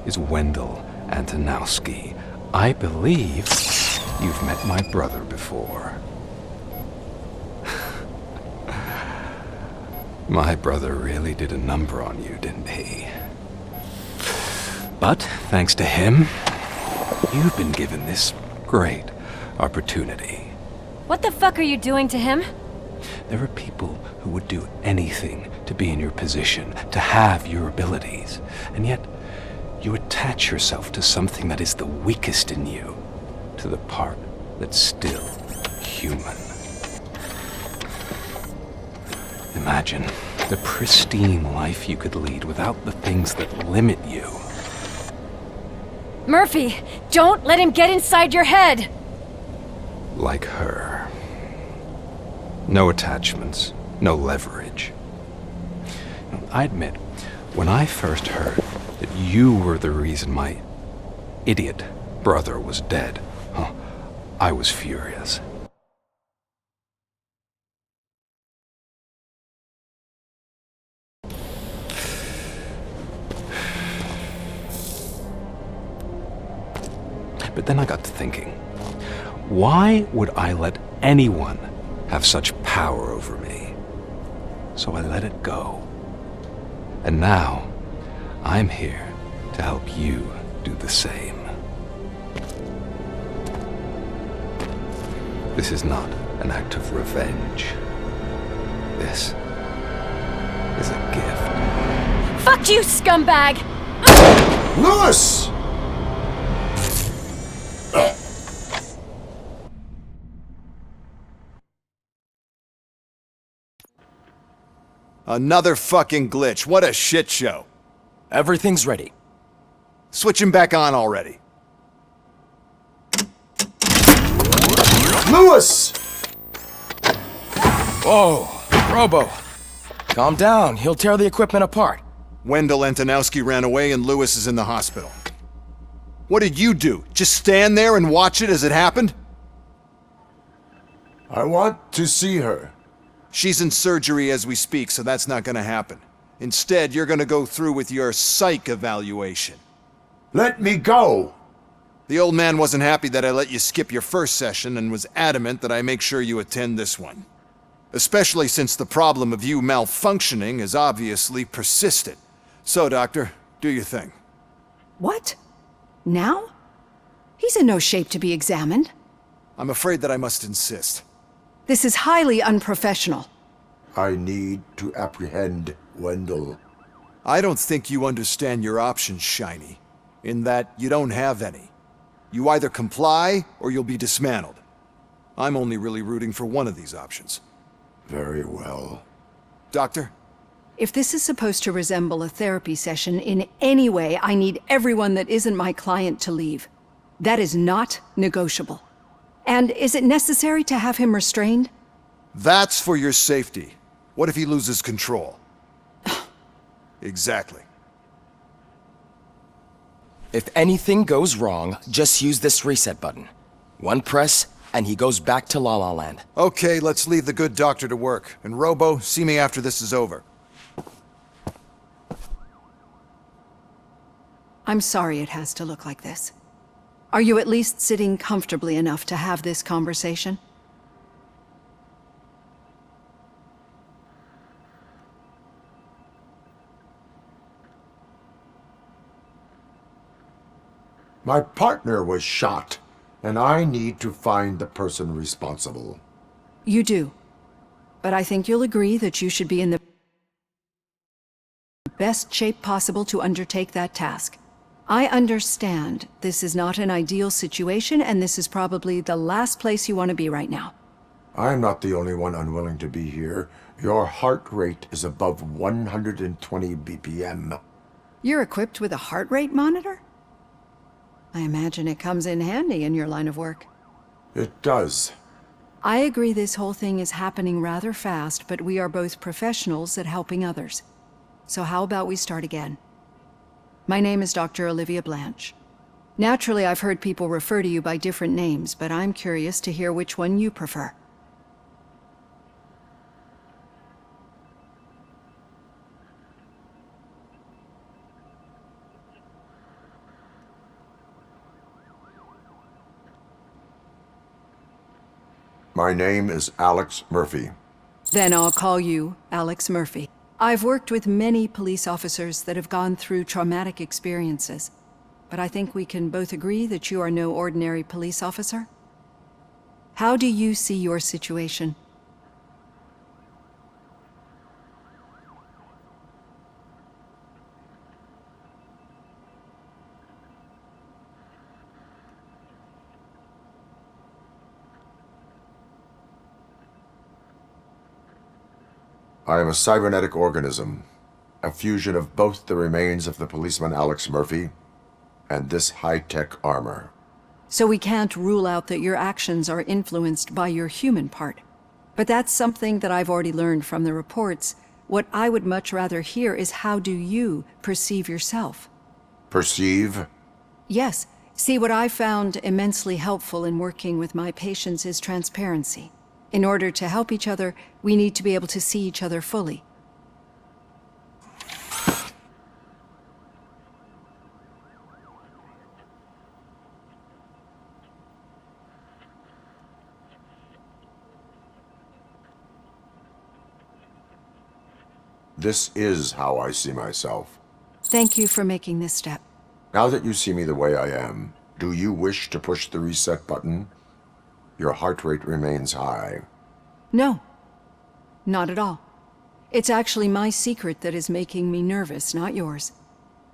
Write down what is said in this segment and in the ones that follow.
is Wendell Antonowski. I believe you've met my brother before. My brother really did a number on you, didn't he? But thanks to him, you've been given this great opportunity. What the fuck are you doing to him? There are people who would do anything to be in your position, to have your abilities, and yet you attach yourself to something that is the weakest in you, to the part that's still human. Imagine the pristine life you could lead without the things that limit you. Murphy, don't let him get inside your head! Like her. No attachments, no leverage. I admit, when I first heard that you were the reason my idiot brother was dead, I was furious. But then I got to thinking, why would I let anyone have such power over me? So I let it go. And now, I'm here to help you do the same. This is not an act of revenge. This is a gift. Fuck you, scumbag! Lewis! Another fucking glitch. What a shit show. Everything's ready. Switch him back on already. Lewis! Whoa, Robo. Calm down, he'll tear the equipment apart. Wendell Antonowski ran away and Lewis is in the hospital. What did you do? Just stand there and watch it as it happened? I want to see her. She's in surgery as we speak, so that's not gonna happen. Instead, you're gonna go through with your psych evaluation. Let me go! The old man wasn't happy that I let you skip your first session and was adamant that I make sure you attend this one. Especially since the problem of you malfunctioning is obviously persistent. So, Doctor, do your thing. What? Now? He's in no shape to be examined. I'm afraid that I must insist. This is highly unprofessional. I need to apprehend Wendell. I don't think you understand your options, Shiny. In that you don't have any. You either comply or you'll be dismantled. I'm only really rooting for one of these options. Very well. Doctor? If this is supposed to resemble a therapy session in any way, I need everyone that isn't my client to leave. That is not negotiable. And is it necessary to have him restrained? That's for your safety. What if he loses control? Exactly. If anything goes wrong, just use this reset button. One press, and he goes back to La La Land. Okay, let's leave the good doctor to work. And Robo, see me after this is over. I'm sorry it has to look like this. Are you at least sitting comfortably enough to have this conversation? My partner was shot, and I need to find the person responsible. You do. But I think you'll agree that you should be in the best shape possible to undertake that task. I understand this is not an ideal situation, and this is probably the last place you want to be right now. I'm not the only one unwilling to be here. Your heart rate is above 120 BPM. You're equipped with a heart rate monitor? I imagine it comes in handy in your line of work. It does. I agree this whole thing is happening rather fast, but we are both professionals at helping others. So how about we start again? My name is Dr. Olivia Blanche. Naturally, I've heard people refer to you by different names, but I'm curious to hear which one you prefer. My name is Alex Murphy. Then I'll call you Alex Murphy. I've worked with many police officers that have gone through traumatic experiences, but I think we can both agree that you are no ordinary police officer. How do you see your situation? I am a cybernetic organism, a fusion of both the remains of the policeman Alex Murphy and this high-tech armor. So we can't rule out that your actions are influenced by your human part. But that's something that I've already learned from the reports. What I would much rather hear is how do you perceive yourself? Perceive? Yes. See, what I found immensely helpful in working with my patients is transparency. In order to help each other, we need to be able to see each other fully. This is how I see myself. Thank you for making this step. Now that you see me the way I am, do you wish to push the reset button? Your heart rate remains high. No, not at all. It's actually my secret that is making me nervous, not yours.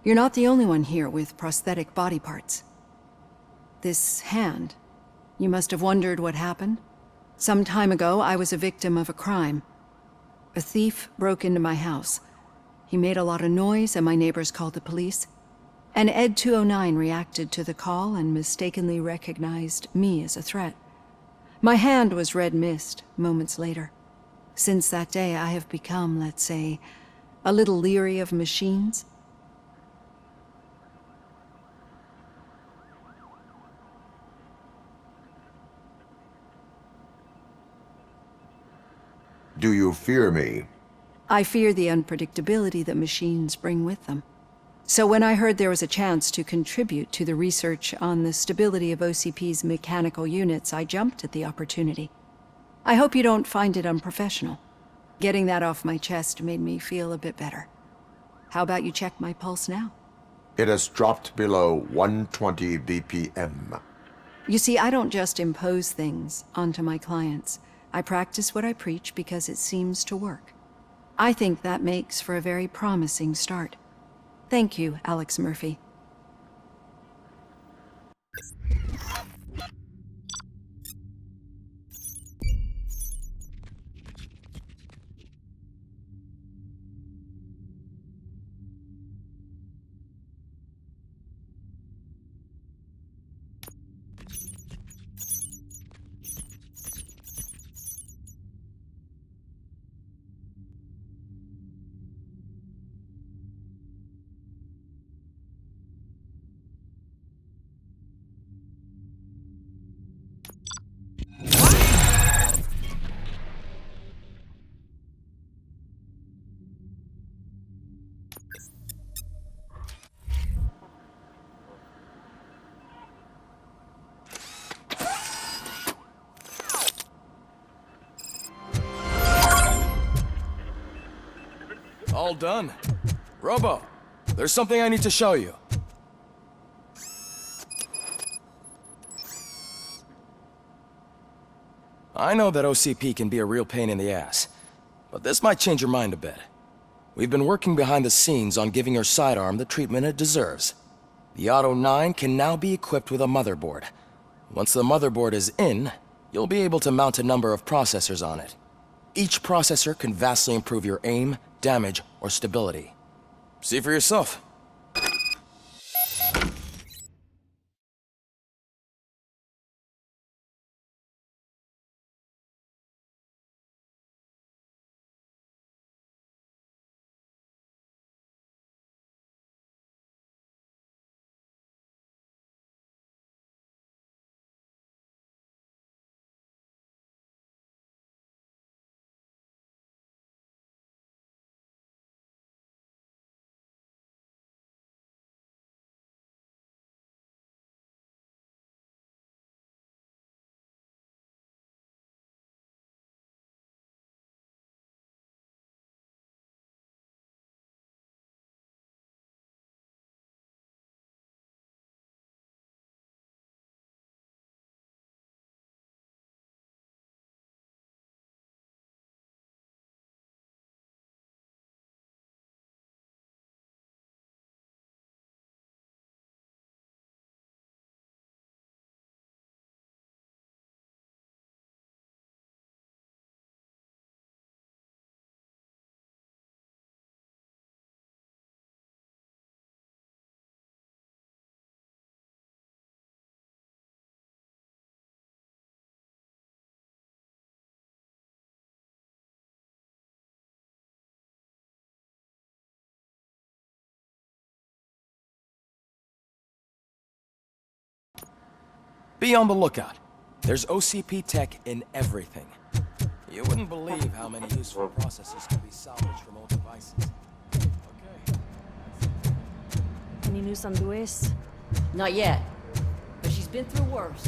You're not the only one here with prosthetic body parts. This hand, you must have wondered what happened. Some time ago, I was a victim of a crime. A thief broke into my house. He made a lot of noise and my neighbors called the police. And Ed 209 reacted to the call and mistakenly recognized me as a threat. My hand was red mist moments later. Since that day, I have become, let's say, a little leery of machines. Do you fear me? I fear the unpredictability that machines bring with them. So when I heard there was a chance to contribute to the research on the stability of OCP's mechanical units, I jumped at the opportunity. I hope you don't find it unprofessional. Getting that off my chest made me feel a bit better. How about you check my pulse now? It has dropped below 120 BPM. You see, I don't just impose things onto my clients. I practice what I preach because it seems to work. I think that makes for a very promising start. Thank you, Alex Murphy. All done. Robo, there's something I need to show you. I know that OCP can be a real pain in the ass, but this might change your mind a bit. We've been working behind the scenes on giving your sidearm the treatment it deserves. The Auto 9 can now be equipped with a motherboard. Once the motherboard is in, you'll be able to mount a number of processors on it. Each processor can vastly improve your aim, damage, or stability. See for yourself. Be on the lookout. There's OCP tech in everything. You wouldn't believe how many useful processes can be salvaged from old devices. Okay. Any news on Luis? Not yet. But she's been through worse.